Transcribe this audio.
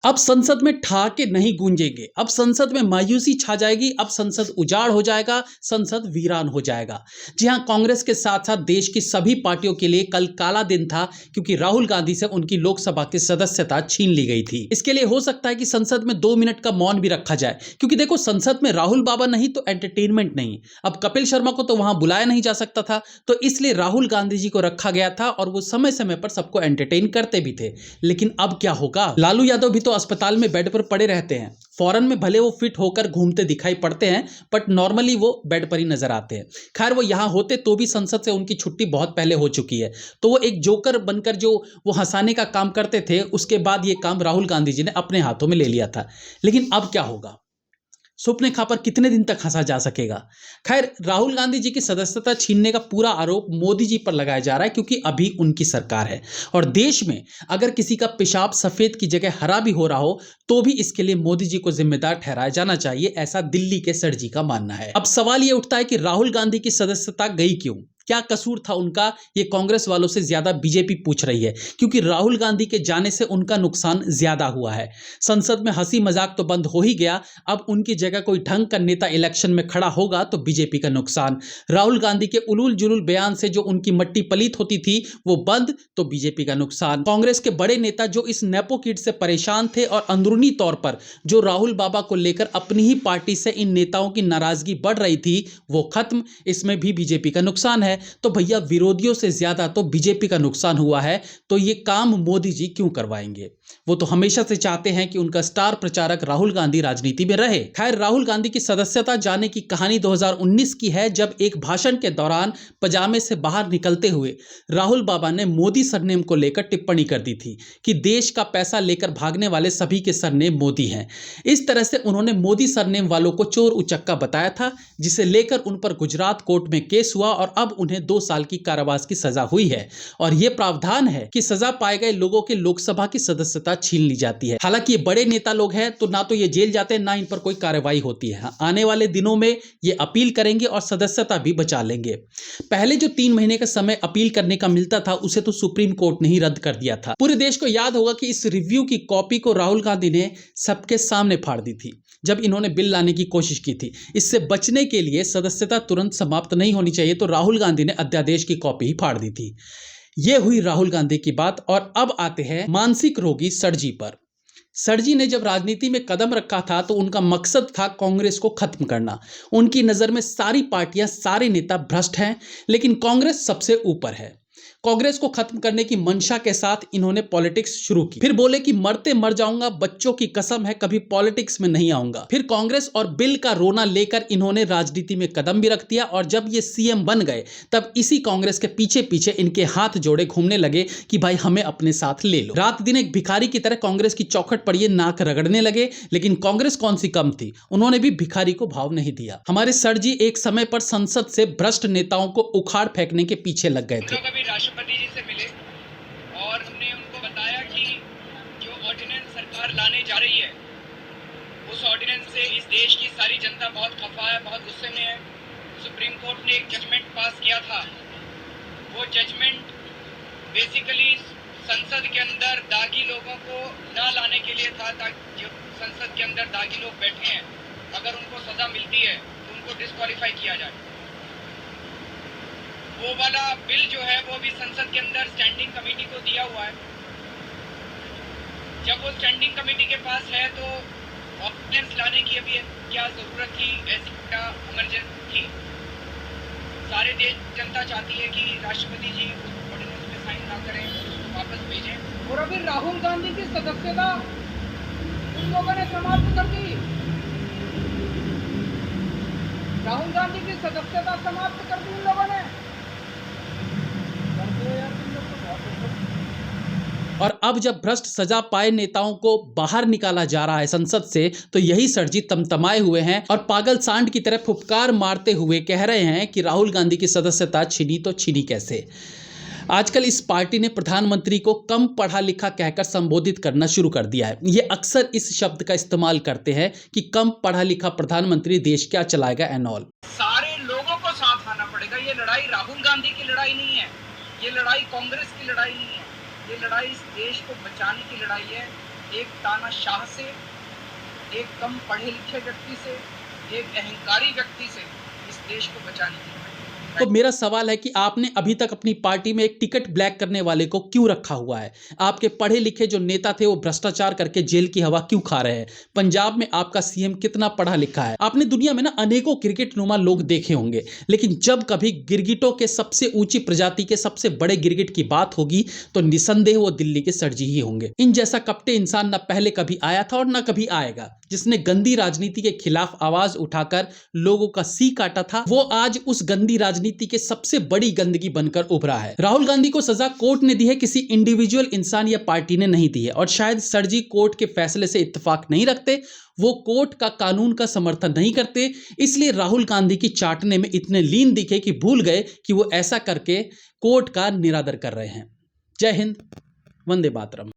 अब संसद में ठहाके नहीं गूंजेंगे, अब संसद में मायूसी छा जाएगी, अब संसद उजाड़ हो जाएगा, संसद वीरान हो जाएगा। जी हां, कांग्रेस के साथ साथ देश की सभी पार्टियों के लिए कल काला दिन था, क्योंकि राहुल गांधी से उनकी लोकसभा की सदस्यता छीन ली गई थी। इसके लिए हो सकता है कि संसद में 2 मिनट का मौन भी रखा जाए, क्योंकि देखो, संसद में राहुल बाबा नहीं तो एंटरटेनमेंट नहीं। अब कपिल शर्मा को तो वहां बुलाया नहीं जा सकता था, तो इसलिए राहुल गांधी जी को रखा गया था और वो समय समय पर सबको एंटरटेन करते भी थे। लेकिन अब क्या होगा? लालू यादव भी तो अस्पताल में बेड पर पड़े रहते हैं। फॉरेन में भले वो फिट होकर घूमते दिखाई पड़ते हैं, बट नॉर्मली वो बेड पर ही नजर आते हैं। खैर, वो यहां होते तो भी संसद से उनकी छुट्टी बहुत पहले हो चुकी है। तो वो एक जोकर बनकर जो वो हंसाने का काम करते थे, उसके बाद ये काम राहुल गांधी जी ने अपने हाथों में ले लिया था। लेकिन अब क्या होगा? सुपने खा पर कितने दिन तक हंसा जा सकेगा? खैर, राहुल गांधी जी की सदस्यता छीनने का पूरा आरोप मोदी जी पर लगाया जा रहा है, क्योंकि अभी उनकी सरकार है और देश में अगर किसी का पेशाब सफेद की जगह हरा भी हो रहा हो, तो भी इसके लिए मोदी जी को जिम्मेदार ठहराया जाना चाहिए, ऐसा दिल्ली के सर जी का मानना है। अब सवाल यह उठता है कि राहुल गांधी की सदस्यता गई क्यों? क्या कसूर था उनका? ये कांग्रेस वालों से ज्यादा बीजेपी पूछ रही है, क्योंकि राहुल गांधी के जाने से उनका नुकसान ज्यादा हुआ है। संसद में हंसी मजाक तो बंद हो ही गया, अब उनकी जगह कोई ढंग का नेता इलेक्शन में खड़ा होगा तो बीजेपी का नुकसान। राहुल गांधी के उलूल जुलूल बयान से जो उनकी मट्टी पलीत होती थी वो बंद, तो बीजेपी का नुकसान। कांग्रेस के बड़े नेता जो इस नेपो किड से परेशान थे और अंदरूनी तौर पर जो राहुल बाबा को लेकर अपनी ही पार्टी से इन नेताओं की नाराजगी बढ़ रही थी, वो खत्म। इसमें भी बीजेपी का नुकसान है। तो भैया, विरोधियों से ज्यादा तो बीजेपी का नुकसान हुआ है। तो ये काम मोदी जी क्यों करवाएंगे? वो तो हमेशा से चाहते हैं कि उनका स्टार प्रचारक राहुल गांधी राजनीति में रहे। खैर, राहुल गांधी की सदस्यता जाने की कहानी 2019 की है, जब एक भाषण के दौरान पजामे से बाहर निकलते हुए राहुल बाबा ने मोदी सरनेम को लेकर टिप्पणी कर दी थी कि देश का पैसा लेकर भागने वाले सभी के सरनेम मोदी हैं। इस तरह से उन्होंने मोदी सरनेम वालों को चोर उचक्का बताया था, जिसे लेकर उन पर गुजरात कोर्ट में केस हुआ और अब उन्हें 2 साल की कारावास की सजा हुई है। और यह प्रावधान है कि सजा पाए गए लोगों के लोकसभा की सदस्यता छीन ली जाती है। हालांकि ये बड़े नेता लोग हैं, तो ना तो ये जेल जाते हैं, ना इन पर कोई कार्रवाई होती है। आने वाले दिनों में ये अपील करेंगे और सदस्यता भी बचा लेंगे। पहले जो 3 महीने का समय अपील करने का मिलता था, उसे तो सुप्रीम कोर्ट ने ही रद्द कर दिया था। पूरे देश को याद होगा कि इस रिव्यू की कॉपी को राहुल गांधी ने सबके सामने फाड़ दी थी जब इन्होंने बिल लाने की कोशिश की थी। इससे बचने के लिए सदस्यता तुरंत समाप्त नहीं होनी चाहिए, तो राहुल गांधी ने अध्यादेश की कॉपी ही फाड़ दी थी। यह हुई राहुल गांधी की बात। और अब आते हैं मानसिक रोगी सरजी पर। सरजी ने जब राजनीति में कदम रखा था तो उनका मकसद था कांग्रेस को खत्म करना। उनकी नजर में सारी पार्टियां, सारे नेता भ्रष्ट हैं, लेकिन कांग्रेस सबसे ऊपर है। कांग्रेस को खत्म करने की मंशा के साथ इन्होंने पॉलिटिक्स शुरू की। फिर बोले कि मरते मर जाऊंगा, बच्चों की कसम है कभी पॉलिटिक्स में नहीं आऊंगा। फिर कांग्रेस और बिल का रोना लेकर इन्होंने राजनीति में कदम भी रख दिया, और जब ये सीएम बन गए तब इसी कांग्रेस के पीछे पीछे इनके हाथ जोड़े घूमने लगे कि भाई हमें अपने साथ ले लो। रात दिन एक भिखारी की तरह कांग्रेस की चौखट पर ये नाक रगड़ने लगे। लेकिन कांग्रेस कौन सी कम थी, उन्होंने भी भिखारी को भाव नहीं दिया। हमारे सर जी एक समय पर संसद से भ्रष्ट नेताओं को उखाड़ फेंकने के पीछे लग गए थे। राष्ट्रपति जी से मिले और हमने उनको बताया कि जो ऑर्डिनेंस सरकार लाने जा रही है, उस ऑर्डिनेंस से इस देश की सारी जनता बहुत खफा है, बहुत गुस्से में है। सुप्रीम कोर्ट ने एक जजमेंट पास किया था। वो जजमेंट बेसिकली संसद के अंदर दागी लोगों को न लाने के लिए था, ताकि जो संसद के अंदर दागी लोग बैठे हैं, अगर उनको सजा मिलती है तो उनको डिस्क्वालीफाई किया जाए। वो वाला बिल जो है वो भी संसद के अंदर स्टैंडिंग कमेटी को दिया हुआ है। जब वो स्टैंडिंग कमेटी के पास है तो ऑर्डिनेंस लाने की अभी क्या जरूरत थी, ऐसी क्या इमरजेंसी थी? सारे देश जनता चाहती है कि राष्ट्रपति जी उस ऑर्डिनेंस पे साइन ना करें, उसको वापस भेजें। और अभी राहुल गांधी की सदस्यता उन लोगों ने समाप्त कर दी। राहुल गांधी की सदस्यता समाप्त कर दी उन लोगों ने। और अब जब भ्रष्ट सजा पाए नेताओं को बाहर निकाला जा रहा है संसद से, तो यही सरजी तमतमाए हुए हैं और पागल सांड की तरह फुफकार मारते हुए कह रहे हैं कि राहुल गांधी की सदस्यता छीनी तो छीनी कैसे। आजकल इस पार्टी ने प्रधानमंत्री को कम पढ़ा लिखा कहकर संबोधित करना शुरू कर दिया है। ये अक्सर इस शब्द का इस्तेमाल करते हैं कि कम पढ़ा लिखा प्रधानमंत्री देश क्या चलाएगा एंड ऑल। सारे लोगों को साथ आना पड़ेगा। ये लड़ाई राहुल गांधी की लड़ाई नहीं है, ये लड़ाई कांग्रेस की लड़ाई नहीं है, ये लड़ाई इस देश को बचाने की लड़ाई है। एक तानाशाह से, एक कम पढ़े लिखे व्यक्ति से, एक अहंकारी व्यक्ति से इस देश को बचाने की लड़ाई। तो मेरा सवाल है कि आपने अभी तक अपनी पार्टी में एक टिकट ब्लैक करने वाले को क्यों रखा हुआ है? आपके पढ़े लिखे जो नेता थे वो भ्रष्टाचार करके जेल की हवा क्यों खा रहे हैं? पंजाब में आपका सीएम कितना पढ़ा लिखा है? आपने दुनिया में ना अनेकों क्रिकेट नुमा लोग देखे होंगे, लेकिन जब कभी गिरगिटों के सबसे ऊंची प्रजाति के सबसे बड़े गिरगिट की बात होगी तो निसंदेह वो दिल्ली के सरजी ही होंगे। इन जैसा कपटे इंसान न पहले कभी आया था और न कभी आएगा, जिसने गंदी राजनीति के खिलाफ आवाज उठाकर लोगों का सी काटा था, वो आज उस गंदी राजनीति की सबसे बड़ी गंदगी बनकर उभरा है। राहुल गांधी को सजा कोर्ट ने दी है, किसी इंडिविजुअल इंसान या पार्टी ने नहीं दी है। और शायद सरजी कोर्ट के फैसले से इत्तेफाक नहीं रखते, वो कोर्ट का कानून का समर्थन नहीं करते, इसलिए राहुल गांधी की चाटने में इतने लीन दिखे कि भूल गए कि वो ऐसा करके कोर्ट का निरादर कर रहे हैं। जय हिंद, वंदे मातरम।